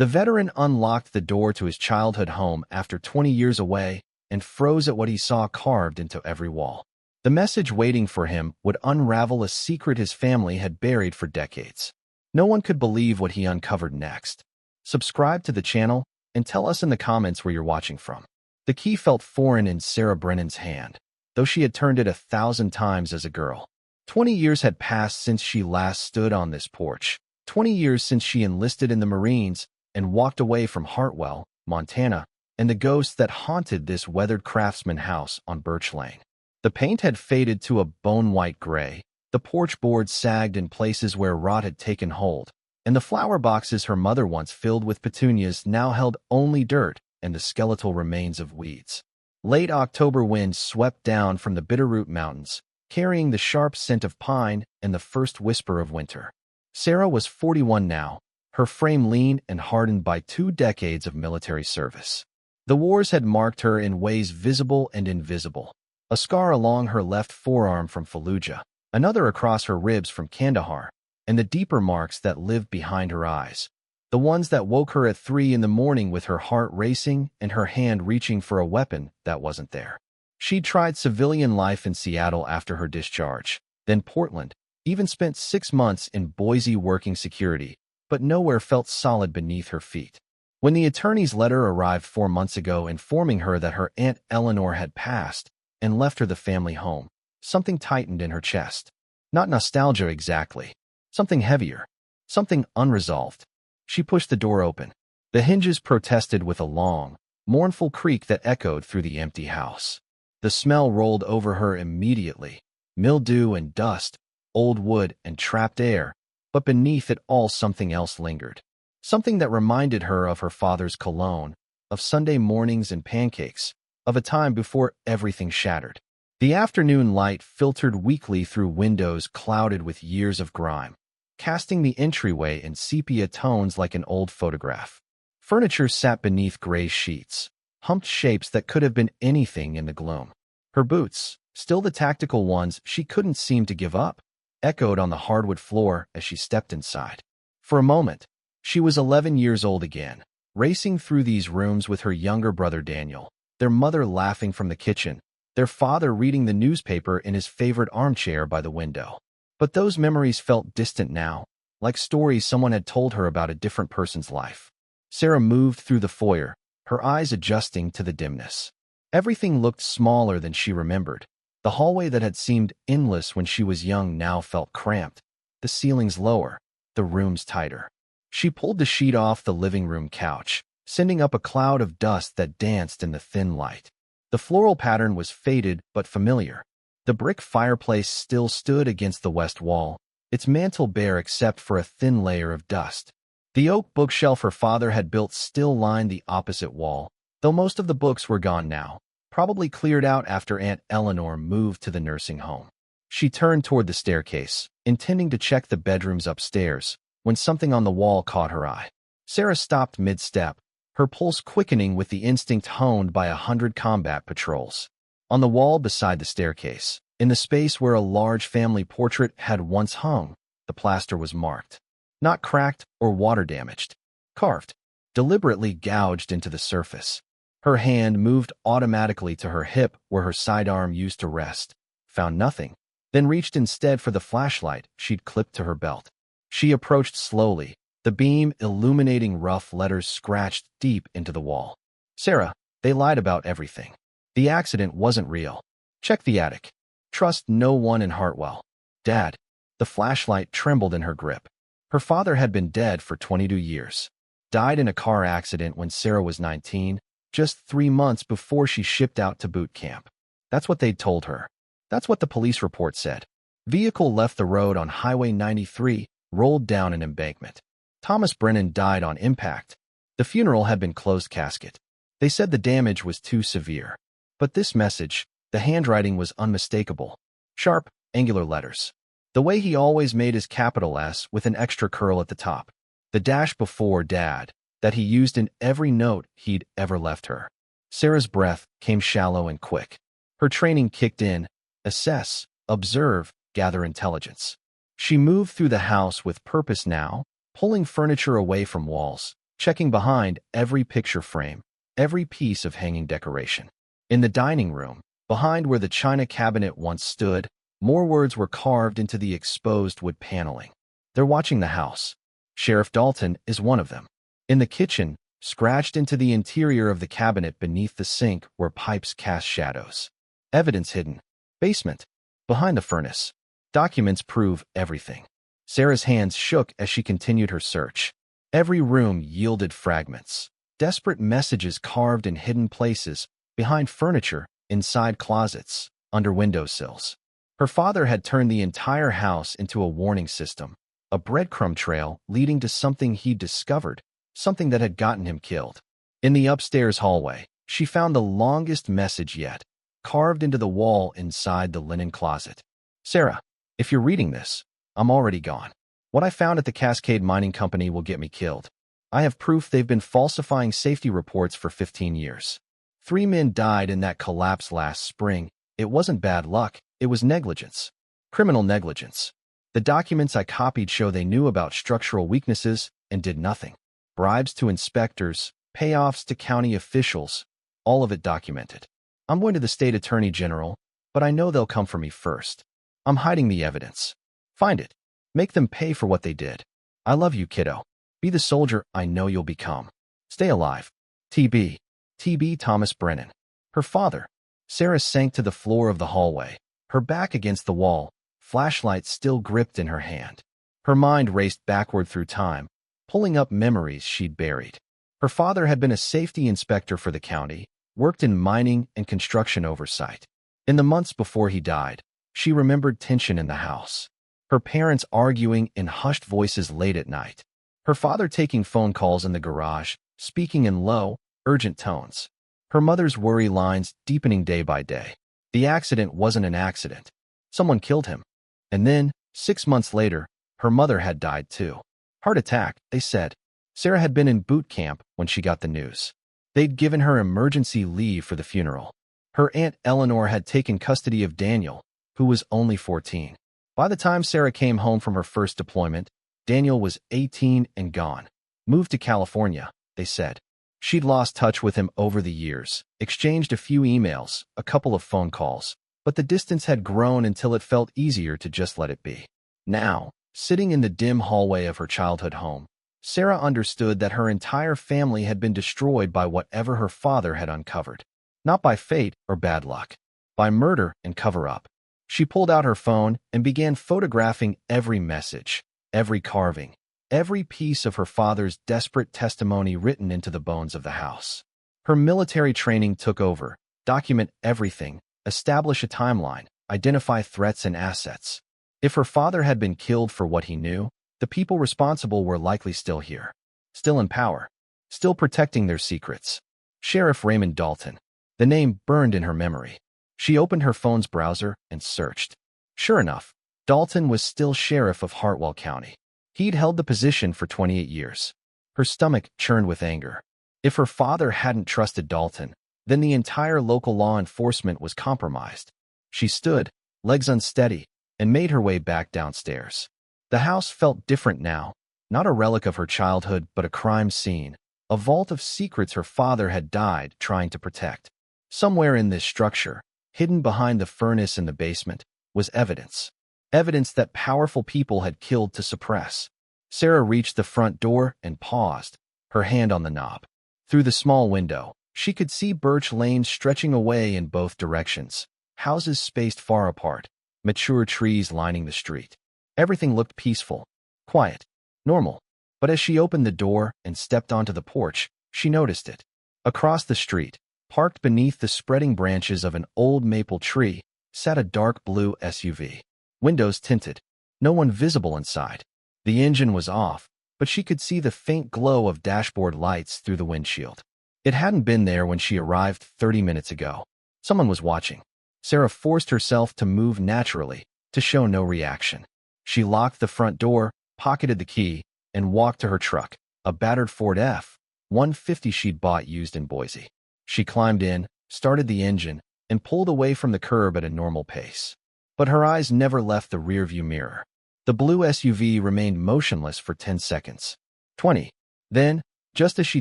The veteran unlocked the door to his childhood home after 20 years away and froze at what he saw carved into every wall. The message waiting for him would unravel a secret his family had buried for decades. No one could believe what he uncovered next. Subscribe to the channel and tell us in the comments where you're watching from. The key felt foreign in Sarah Brennan's hand, though she had turned it 1,000 times as a girl. 20 years had passed since she last stood on this porch. 20 years since she enlisted in the Marines and walked away from Hartwell, Montana, and the ghosts that haunted this weathered craftsman house on Birch Lane. The paint had faded to a bone-white gray, the porch boards sagged in places where rot had taken hold, and the flower boxes her mother once filled with petunias now held only dirt and the skeletal remains of weeds. Late October winds swept down from the Bitterroot Mountains, carrying the sharp scent of pine and the first whisper of winter. Sarah was 41 now, her frame lean and hardened by 2 decades of military service. The wars had marked her in ways visible and invisible. A scar along her left forearm from Fallujah, another across her ribs from Kandahar, and the deeper marks that lived behind her eyes, the ones that woke her at 3 in the morning with her heart racing and her hand reaching for a weapon that wasn't there. She'd tried civilian life in Seattle after her discharge, then Portland, even spent 6 months in Boise working security, but nowhere felt solid beneath her feet. When the attorney's letter arrived 4 months ago informing her that her Aunt Eleanor had passed and left her the family home, something tightened in her chest. Not nostalgia exactly. Something heavier. Something unresolved. She pushed the door open. The hinges protested with a long, mournful creak that echoed through the empty house. The smell rolled over her immediately. Mildew and dust, old wood and trapped air, but beneath it all something else lingered. Something that reminded her of her father's cologne, of Sunday mornings and pancakes, of a time before everything shattered. The afternoon light filtered weakly through windows clouded with years of grime, casting the entryway in sepia tones like an old photograph. Furniture sat beneath gray sheets, humped shapes that could have been anything in the gloom. Her boots, still the tactical ones she couldn't seem to give up, echoed on the hardwood floor as she stepped inside. For a moment, she was 11 years old again, racing through these rooms with her younger brother Daniel, their mother laughing from the kitchen, their father reading the newspaper in his favorite armchair by the window. But those memories felt distant now, like stories someone had told her about a different person's life. Sarah moved through the foyer, her eyes adjusting to the dimness. Everything looked smaller than she remembered. The hallway that had seemed endless when she was young now felt cramped, the ceilings lower, the rooms tighter. She pulled the sheet off the living room couch, sending up a cloud of dust that danced in the thin light. The floral pattern was faded but familiar. The brick fireplace still stood against the west wall, its mantel bare except for a thin layer of dust. The oak bookshelf her father had built still lined the opposite wall, though most of the books were gone now, probably cleared out after Aunt Eleanor moved to the nursing home. She turned toward the staircase, intending to check the bedrooms upstairs, when something on the wall caught her eye. Sarah stopped mid-step, her pulse quickening with the instinct honed by 100 combat patrols. On the wall beside the staircase, in the space where a large family portrait had once hung, the plaster was marked. Not cracked or water-damaged. Carved. Deliberately gouged into the surface. Her hand moved automatically to her hip where her sidearm used to rest. Found nothing. Then reached instead for the flashlight she'd clipped to her belt. She approached slowly, the beam illuminating rough letters scratched deep into the wall. Sarah, they lied about everything. The accident wasn't real. Check the attic. Trust no one in Hartwell. Dad. The flashlight trembled in her grip. Her father had been dead for 22 years. Died in a car accident when Sarah was 19, just 3 months before she shipped out to boot camp. That's what they'd told her. That's what the police report said. Vehicle left the road on Highway 93, rolled down an embankment. Thomas Brennan died on impact. The funeral had been closed casket. They said the damage was too severe. But this message, the handwriting was unmistakable. Sharp, angular letters. The way he always made his capital S with an extra curl at the top. The dash before Dad, that he used in every note he'd ever left her. Sarah's breath came shallow and quick. Her training kicked in. Assess, observe, gather intelligence. She moved through the house with purpose now, pulling furniture away from walls, checking behind every picture frame, every piece of hanging decoration. In the dining room, behind where the china cabinet once stood, more words were carved into the exposed wood paneling. They're watching the house. Sheriff Dalton is one of them. In the kitchen, scratched into the interior of the cabinet beneath the sink where pipes cast shadows. Evidence hidden. Basement. Behind the furnace. Documents prove everything. Sarah's hands shook as she continued her search. Every room yielded fragments. Desperate messages carved in hidden places, behind furniture, inside closets, under windowsills. Her father had turned the entire house into a warning system, a breadcrumb trail leading to something he'd discovered, something that had gotten him killed. In the upstairs hallway, she found the longest message yet, carved into the wall inside the linen closet. Sarah, if you're reading this, I'm already gone. What I found at the Cascade Mining Company will get me killed. I have proof they've been falsifying safety reports for 15 years. 3 men died in that collapse last spring. It wasn't bad luck, it was negligence. Criminal negligence. The documents I copied show they knew about structural weaknesses and did nothing. Bribes to inspectors, payoffs to county officials, all of it documented. I'm going to the state attorney general, but I know they'll come for me first. I'm hiding the evidence. Find it. Make them pay for what they did. I love you, kiddo. Be the soldier I know you'll become. Stay alive. TB. TB Thomas Brennan. Her father. Sarah sank to the floor of the hallway, her back against the wall, flashlight still gripped in her hand. Her mind raced backward through time, pulling up memories she'd buried. Her father had been a safety inspector for the county, worked in mining and construction oversight. In the months before he died, she remembered tension in the house. Her parents arguing in hushed voices late at night. Her father taking phone calls in the garage, speaking in low, urgent tones. Her mother's worry lines deepening day by day. The accident wasn't an accident. Someone killed him. And then, 6 months later, her mother had died too. Heart attack, they said. Sarah had been in boot camp when she got the news. They'd given her emergency leave for the funeral. Her aunt Eleanor had taken custody of Daniel, who was only 14. By the time Sarah came home from her first deployment, Daniel was 18 and gone. Moved to California, they said. She'd lost touch with him over the years, exchanged a few emails, a couple of phone calls, but the distance had grown until it felt easier to just let it be. Now, sitting in the dim hallway of her childhood home, Sarah understood that her entire family had been destroyed by whatever her father had uncovered. Not by fate or bad luck, by murder and cover-up. She pulled out her phone and began photographing every message, every carving, every piece of her father's desperate testimony written into the bones of the house. Her military training took over, document everything, establish a timeline, identify threats and assets. If her father had been killed for what he knew, the people responsible were likely still here, still in power, still protecting their secrets. Sheriff Raymond Dalton. The name burned in her memory. She opened her phone's browser and searched. Sure enough, Dalton was still sheriff of Hartwell County. He'd held the position for 28 years. Her stomach churned with anger. If her father hadn't trusted Dalton, then the entire local law enforcement was compromised. She stood, legs unsteady, and made her way back downstairs. The house felt different now, not a relic of her childhood but a crime scene, a vault of secrets her father had died trying to protect. Somewhere in this structure, hidden behind the furnace in the basement, was evidence. Evidence that powerful people had killed to suppress. Sarah reached the front door and paused, her hand on the knob. Through the small window, she could see Birch Lane stretching away in both directions, houses spaced far apart, mature trees lining the street. Everything looked peaceful, quiet, normal. But as she opened the door and stepped onto the porch, she noticed it. Across the street, parked beneath the spreading branches of an old maple tree, sat a dark blue SUV. Windows tinted, no one visible inside. The engine was off, but she could see the faint glow of dashboard lights through the windshield. It hadn't been there when she arrived 30 minutes ago. Someone was watching. Sarah forced herself to move naturally, to show no reaction. She locked the front door, pocketed the key, and walked to her truck, a battered Ford F-150 she'd bought used in Boise. She climbed in, started the engine, and pulled away from the curb at a normal pace. But her eyes never left the rearview mirror. The blue SUV remained motionless for 10 seconds. 20. Then, Just as she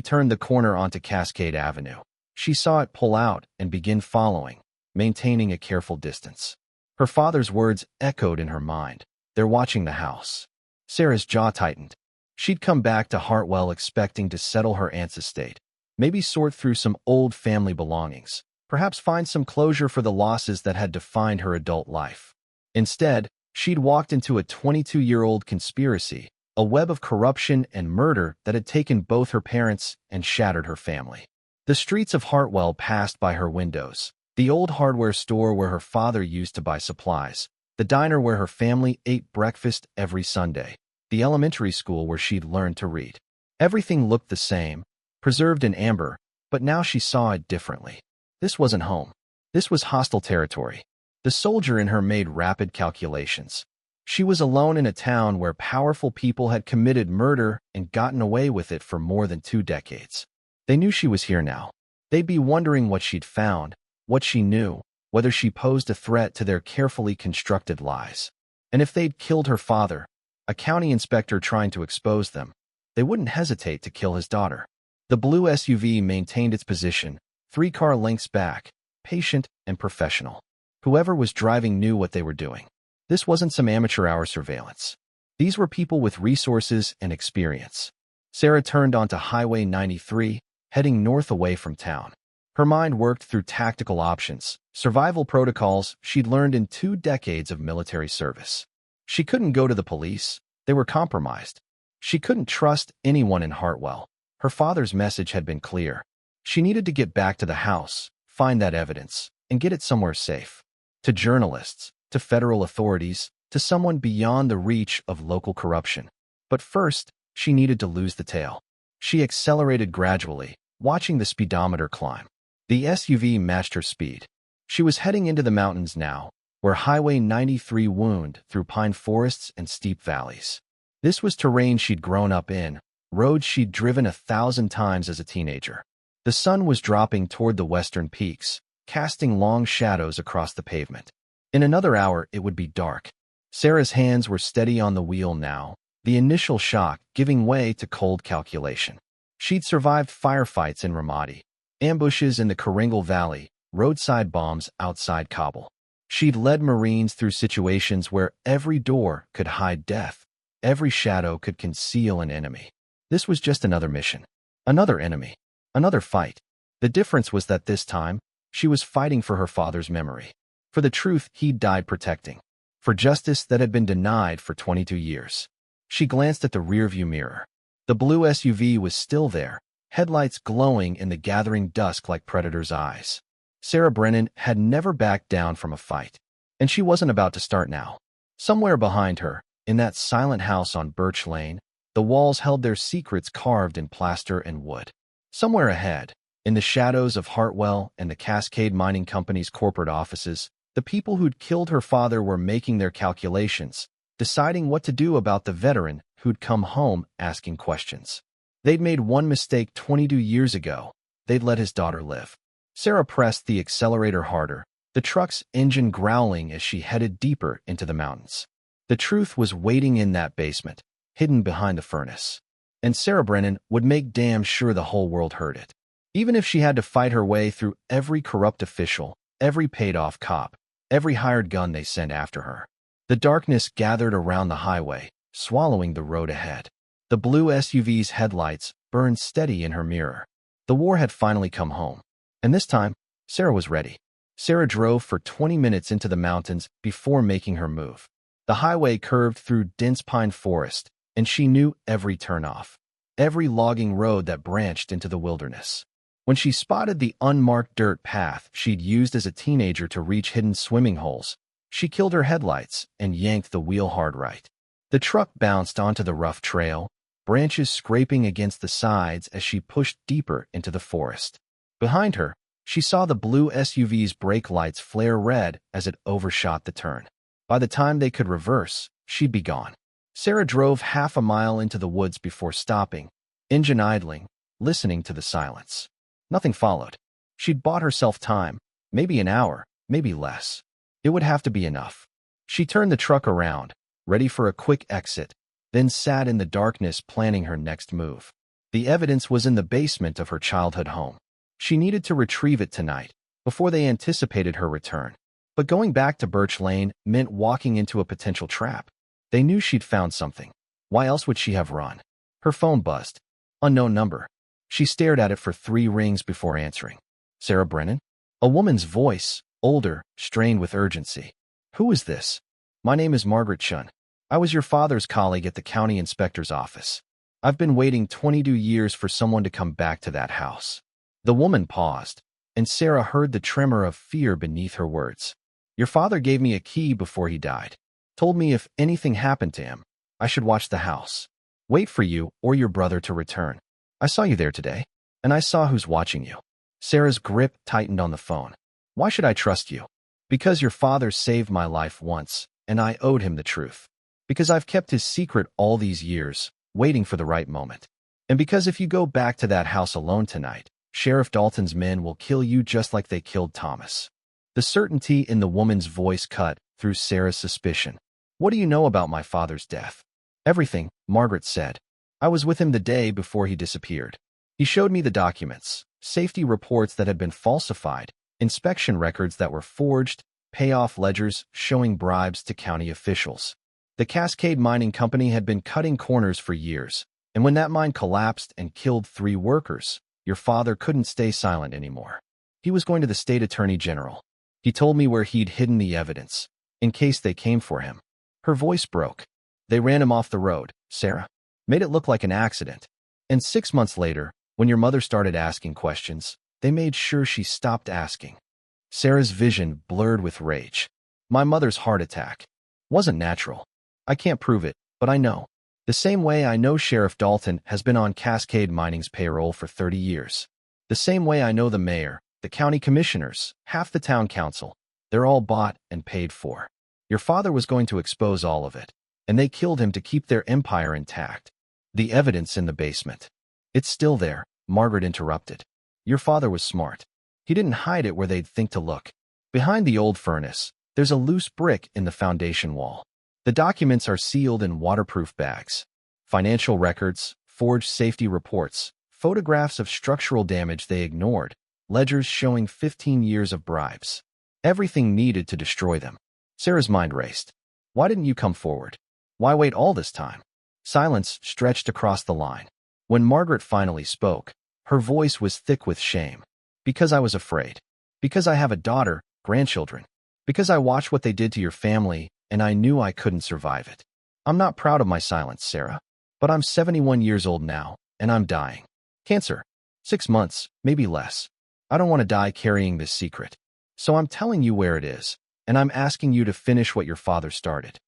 turned the corner onto Cascade Avenue, she saw it pull out and begin following, maintaining a careful distance. Her father's words echoed in her mind. "They're watching the house." Sarah's jaw tightened. She'd come back to Hartwell expecting to settle her aunt's estate, maybe sort through some old family belongings, perhaps find some closure for the losses that had defined her adult life. Instead, she'd walked into a 22-year-old conspiracy, a web of corruption and murder that had taken both her parents and shattered her family. The streets of Hartwell passed by her windows, the old hardware store where her father used to buy supplies, the diner where her family ate breakfast every Sunday, the elementary school where she'd learned to read. Everything looked the same, preserved in amber, but now she saw it differently. This wasn't home. This was hostile territory. The soldier in her made rapid calculations. She was alone in a town where powerful people had committed murder and gotten away with it for more than 2 decades. They knew she was here now. They'd be wondering what she'd found, what she knew, whether she posed a threat to their carefully constructed lies. And if they'd killed her father, a county inspector trying to expose them, they wouldn't hesitate to kill his daughter. The blue SUV maintained its position, 3 car lengths back, patient and professional. Whoever was driving knew what they were doing. This wasn't some amateur hour surveillance. These were people with resources and experience. Sarah turned onto Highway 93, heading north away from town. Her mind worked through tactical options, survival protocols she'd learned in 2 decades of military service. She couldn't go to the police. They were compromised. She couldn't trust anyone in Hartwell. Her father's message had been clear. She needed to get back to the house, find that evidence, and get it somewhere safe. To journalists, to federal authorities, to someone beyond the reach of local corruption. But first, she needed to lose the tail. She accelerated gradually, watching the speedometer climb. The SUV matched her speed. She was heading into the mountains now, where Highway 93 wound through pine forests and steep valleys. This was terrain she'd grown up in, roads she'd driven 1,000 times as a teenager. The sun was dropping toward the western peaks, casting long shadows across the pavement. In another hour, it would be dark. Sarah's hands were steady on the wheel now, the initial shock giving way to cold calculation. She'd survived firefights in Ramadi, ambushes in the Karingal Valley, roadside bombs outside Kabul. She'd led Marines through situations where every door could hide death, every shadow could conceal an enemy. This was just another mission, another enemy, another fight. The difference was that this time, she was fighting for her father's memory, for the truth he'd died protecting, for justice that had been denied for 22 years. She glanced at the rearview mirror. The blue SUV was still there, headlights glowing in the gathering dusk like predators' eyes. Sarah Brennan had never backed down from a fight, and she wasn't about to start now. Somewhere behind her, in that silent house on Birch Lane, the walls held their secrets carved in plaster and wood. Somewhere ahead, in the shadows of Hartwell and the Cascade Mining Company's corporate offices, the people who'd killed her father were making their calculations, deciding what to do about the veteran who'd come home asking questions. They'd made one mistake 22 years ago. They'd let his daughter live. Sarah pressed the accelerator harder, the truck's engine growling as she headed deeper into the mountains. The truth was waiting in that basement, hidden behind the furnace. And Sarah Brennan would make damn sure the whole world heard it. Even if she had to fight her way through every corrupt official, every paid-off cop, every hired gun they sent after her. The darkness gathered around the highway, swallowing the road ahead. The blue SUV's headlights burned steady in her mirror. The war had finally come home. And this time, Sarah was ready. Sarah drove for 20 minutes into the mountains before making her move. The highway curved through dense pine forest, and she knew every turnoff, every logging road that branched into the wilderness. When she spotted the unmarked dirt path she'd used as a teenager to reach hidden swimming holes, she killed her headlights and yanked the wheel hard right. The truck bounced onto the rough trail, branches scraping against the sides as she pushed deeper into the forest. Behind her, she saw the blue SUV's brake lights flare red as it overshot the turn. By the time they could reverse, she'd be gone. Sarah drove half a mile into the woods before stopping, engine idling, listening to the silence. Nothing followed. She'd bought herself time, maybe an hour, maybe less. It would have to be enough. She turned the truck around, ready for a quick exit, then sat in the darkness planning her next move. The evidence was in the basement of her childhood home. She needed to retrieve it tonight, before they anticipated her return. But going back to Birch Lane meant walking into a potential trap. They knew she'd found something. Why else would she have run? Her phone buzzed. Unknown number. She stared at it for 3 rings before answering. Sarah Brennan? A woman's voice, older, strained with urgency. Who is this? My name is Margaret Chun. I was your father's colleague at the county inspector's office. I've been waiting 22 years for someone to come back to that house. The woman paused, and Sarah heard the tremor of fear beneath her words. Your father gave me a key before he died. Told me if anything happened to him, I should watch the house. Wait for you or your brother to return. I saw you there today, and I saw who's watching you. Sarah's grip tightened on the phone. Why should I trust you? Because your father saved my life once, and I owed him the truth. Because I've kept his secret all these years, waiting for the right moment. And because if you go back to that house alone tonight, Sheriff Dalton's men will kill you just like they killed Thomas. The certainty in the woman's voice cut through Sarah's suspicion. What do you know about my father's death? Everything, Margaret said. I was with him the day before he disappeared. He showed me the documents, safety reports that had been falsified, inspection records that were forged, payoff ledgers showing bribes to county officials. The Cascade Mining Company had been cutting corners for years, and when that mine collapsed and killed 3 workers, your father couldn't stay silent anymore. He was going to the state attorney general. He told me where he'd hidden the evidence, in case they came for him. Her voice broke. They ran him off the road, Sarah. Made it look like an accident. And 6 months later, when your mother started asking questions, they made sure she stopped asking. Sarah's vision blurred with rage. My mother's heart attack wasn't natural. I can't prove it, but I know. The same way I know Sheriff Dalton has been on Cascade Mining's payroll for 30 years. The same way I know the mayor, the county commissioners, half the town council. They're all bought and paid for. Your father was going to expose all of it, and they killed him to keep their empire intact. The evidence in the basement. It's still there, Margaret interrupted. Your father was smart. He didn't hide it where they'd think to look. Behind the old furnace, there's a loose brick in the foundation wall. The documents are sealed in waterproof bags. Financial records, forged safety reports, photographs of structural damage they ignored, ledgers showing 15 years of bribes. Everything needed to destroy them. Sarah's mind raced. Why didn't you come forward? Why wait all this time? Silence stretched across the line. When Margaret finally spoke, her voice was thick with shame. Because I was afraid. Because I have a daughter, grandchildren. Because I watched what they did to your family, and I knew I couldn't survive it. I'm not proud of my silence, Sarah. But I'm 71 years old now, and I'm dying. Cancer. 6 months, maybe less. I don't want to die carrying this secret. So I'm telling you where it is, and I'm asking you to finish what your father started.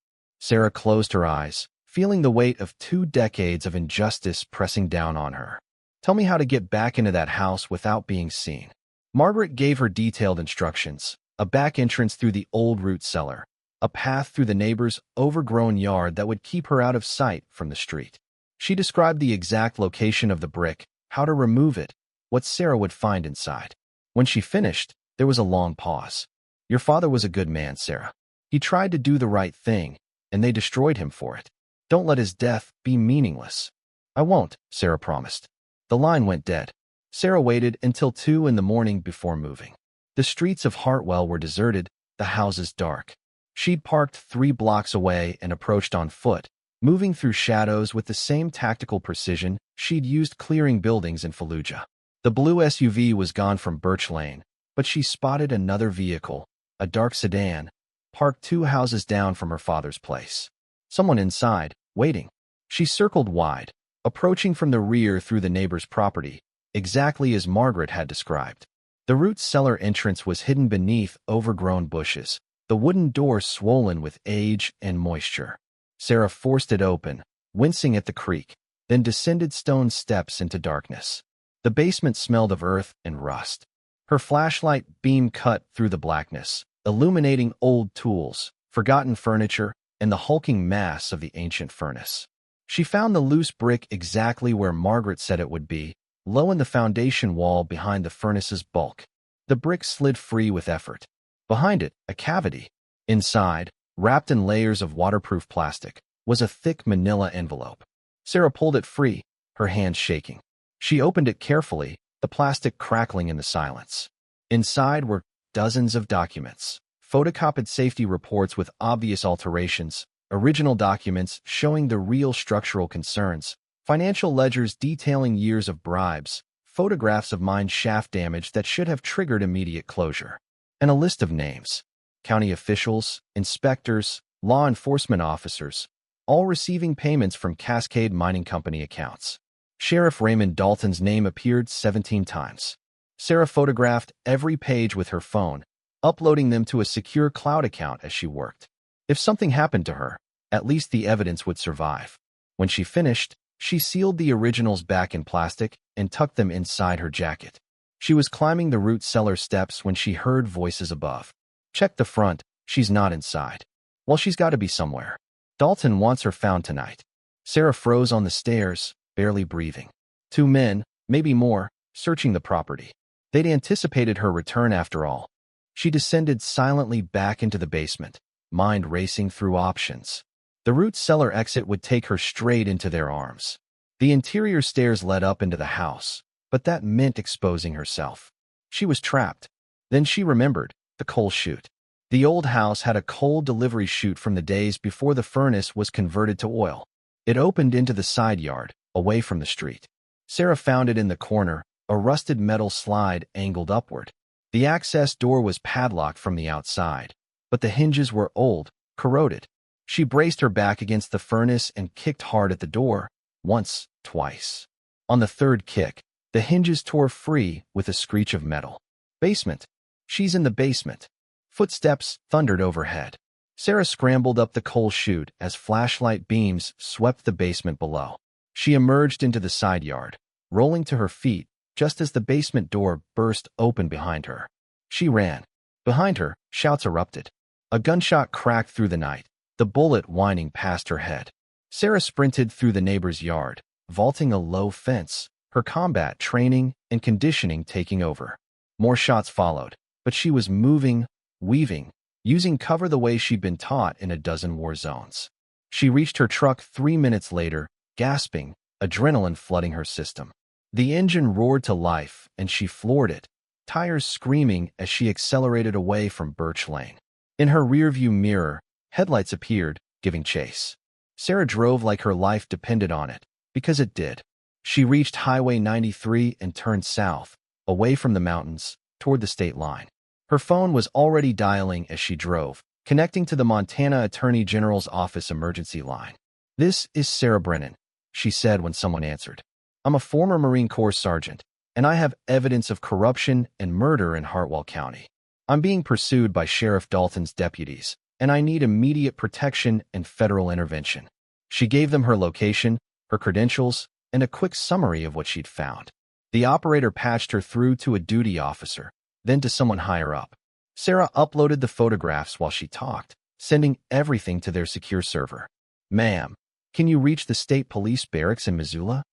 Sarah closed her eyes, feeling the weight of 2 decades of injustice pressing down on her. Tell me how to get back into that house without being seen. Margaret gave her detailed instructions, a back entrance through the old root cellar, a path through the neighbor's overgrown yard that would keep her out of sight from the street. She described the exact location of the brick, how to remove it, what Sarah would find inside. When she finished, there was a long pause. Your father was a good man, Sarah. He tried to do the right thing, and they destroyed him for it. Don't let his death be meaningless. I won't, Sarah promised. The line went dead. Sarah waited until 2 in the morning before moving. The streets of Hartwell were deserted, the houses dark. She'd parked 3 blocks away and approached on foot, moving through shadows with the same tactical precision she'd used clearing buildings in Fallujah. The blue SUV was gone from Birch Lane, but she spotted another vehicle, a dark sedan, parked 2 houses down from her father's place. Someone inside, waiting. She circled wide, approaching from the rear through the neighbor's property, exactly as Margaret had described. The root cellar entrance was hidden beneath overgrown bushes, the wooden door swollen with age and moisture. Sarah forced it open, wincing at the creak, then descended stone steps into darkness. The basement smelled of earth and rust. Her flashlight beam cut through the blackness, illuminating old tools, forgotten furniture, and the hulking mass of the ancient furnace. She found the loose brick exactly where Margaret said it would be, low in the foundation wall behind the furnace's bulk. The brick slid free with effort. Behind it, a cavity. Inside, wrapped in layers of waterproof plastic, was a thick manila envelope. Sarah pulled it free, her hands shaking. She opened it carefully, the plastic crackling in the silence. Inside were dozens of documents, photocopied safety reports with obvious alterations, original documents showing the real structural concerns, financial ledgers detailing years of bribes, photographs of mine shaft damage that should have triggered immediate closure, and a list of names, county officials, inspectors, law enforcement officers, all receiving payments from Cascade Mining Company accounts. Sheriff Raymond Dalton's name appeared 17 times. Sarah photographed every page with her phone, uploading them to a secure cloud account as she worked. If something happened to her, at least the evidence would survive. When she finished, she sealed the originals back in plastic and tucked them inside her jacket. She was climbing the root cellar steps when she heard voices above. Check the front, she's not inside. Well, she's got to be somewhere. Dalton wants her found tonight. Sarah froze on the stairs, barely breathing. 2 men, maybe more, searching the property. They'd anticipated her return after all. She descended silently back into the basement, mind racing through options. The root cellar exit would take her straight into their arms. The interior stairs led up into the house, but that meant exposing herself. She was trapped. Then she remembered the coal chute. The old house had a coal delivery chute from the days before the furnace was converted to oil. It opened into the side yard, away from the street. Sarah found it in the corner, a rusted metal slide angled upward. The access door was padlocked from the outside, but the hinges were old, corroded. She braced her back against the furnace and kicked hard at the door, once, twice. On the third kick, the hinges tore free with a screech of metal. Basement. She's in the basement. Footsteps thundered overhead. Sarah scrambled up the coal chute as flashlight beams swept the basement below. She emerged into the side yard, rolling to her feet just as the basement door burst open behind her. She ran. Behind her, shouts erupted. A gunshot cracked through the night, the bullet whining past her head. Sarah sprinted through the neighbor's yard, vaulting a low fence, her combat training and conditioning taking over. More shots followed, but she was moving, weaving, using cover the way she'd been taught in a dozen war zones. She reached her truck 3 minutes later, gasping, adrenaline flooding her system. The engine roared to life, and she floored it, tires screaming as she accelerated away from Birch Lane. In her rearview mirror, headlights appeared, giving chase. Sarah drove like her life depended on it, because it did. She reached Highway 93 and turned south, away from the mountains, toward the state line. Her phone was already dialing as she drove, connecting to the Montana Attorney General's office emergency line. "This is Sarah Brennan," she said when someone answered. "I'm a former Marine Corps sergeant, and I have evidence of corruption and murder in Hartwell County. I'm being pursued by Sheriff Dalton's deputies, and I need immediate protection and federal intervention." She gave them her location, her credentials, and a quick summary of what she'd found. The operator patched her through to a duty officer, then to someone higher up. Sarah uploaded the photographs while she talked, sending everything to their secure server. "Ma'am, can you reach the state police barracks in Missoula?"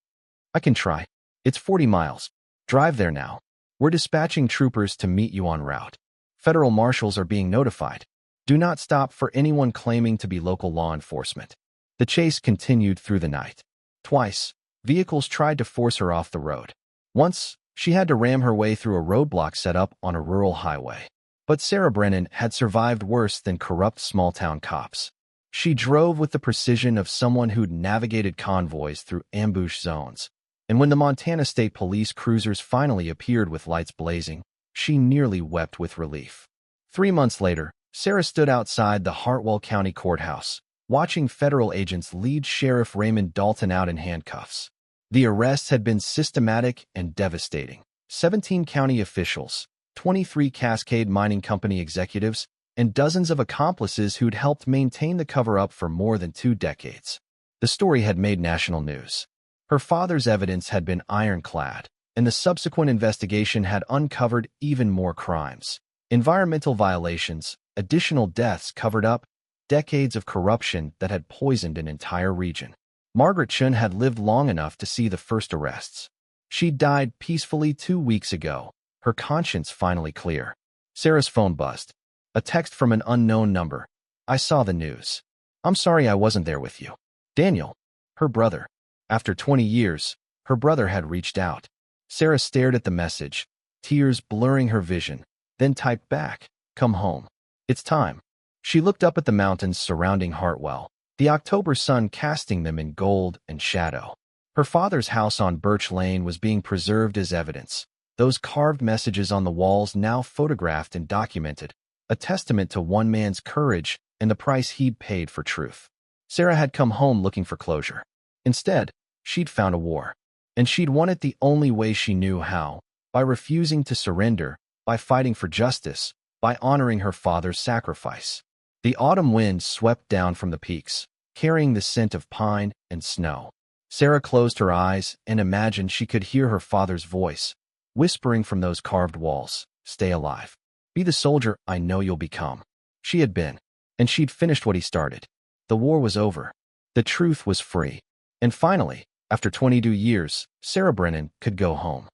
"I can try. It's 40 miles. Drive there now. We're dispatching troopers to meet you en route. Federal marshals are being notified. Do not stop for anyone claiming to be local law enforcement." The chase continued through the night. Twice, vehicles tried to force her off the road. Once, she had to ram her way through a roadblock set up on a rural highway. But Sarah Brennan had survived worse than corrupt small-town cops. She drove with the precision of someone who'd navigated convoys through ambush zones. And when the Montana State Police cruisers finally appeared with lights blazing, she nearly wept with relief. 3 months later, Sarah stood outside the Hartwell County Courthouse, watching federal agents lead Sheriff Raymond Dalton out in handcuffs. The arrests had been systematic and devastating. 17 county officials, 23 Cascade Mining Company executives, and dozens of accomplices who'd helped maintain the cover-up for more than 2 decades. The story had made national news. Her father's evidence had been ironclad, and the subsequent investigation had uncovered even more crimes. Environmental violations, additional deaths covered up, decades of corruption that had poisoned an entire region. Margaret Chun had lived long enough to see the first arrests. She died peacefully 2 weeks ago, her conscience finally clear. Sarah's phone buzzed. A text from an unknown number. "I saw the news. I'm sorry I wasn't there with you. Daniel," her brother. After 20 years, Her brother had reached out. Sarah stared at the message, tears blurring her vision, then typed back, "Come home. It's time." She looked up at the mountains surrounding Hartwell, the October sun casting them in gold and shadow. Her father's house on Birch Lane was being preserved as evidence, those carved messages on the walls now photographed and documented, a testament to one man's courage and the price he'd paid for truth. Sarah had come home looking for closure. Instead, she'd found a war. And she'd won it the only way she knew how, by refusing to surrender, by fighting for justice, by honoring her father's sacrifice. The autumn wind swept down from the peaks, carrying the scent of pine and snow. Sarah closed her eyes and imagined she could hear her father's voice, whispering from those carved walls, "Stay alive. Be the soldier I know you'll become." She had been, and she'd finished what he started. The war was over. The truth was free. And finally, after 22 years, Sarah Brennan could go home.